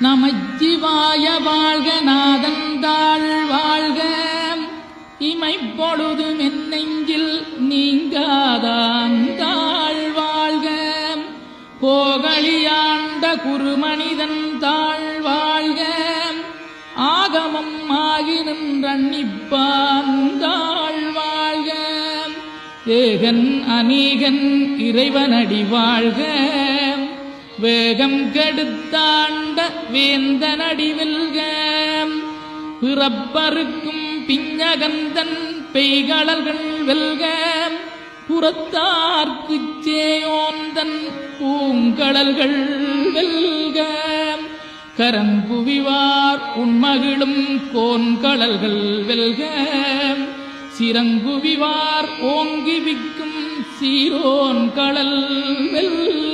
நமச்சிவாய வாழ்க நாதந்தாள் வாழ்க இமைப்பொழுதும் என் நெஞ்சில் நீங்காதாந்தாள் வாழ்க போகலியாண்ட குருமனிதன் தாழ் வாழ்க ஆகமம் ஆகி நின்றன்னிப்பான் தாழ் வாழ்க ஏகன் அநீகன் இறைவனடி வாழ்க வேகம் கெடுத்தாண்ட வேந்தனடி வெல்க பிறப்பருக்கும் பிஞ்சகந்தன் பெய்களல்கள் வெல்க புறத்தார்க்குச் சேயோந்தன் பூங்கடல்கள் வெல்க கரங்குவிவார் உண்மகிழும் கோன்கடல்கள் வெல்க சிறங்குவிவார் ஓங்கி விக்கும் சீரோன் கடல் வெல்க.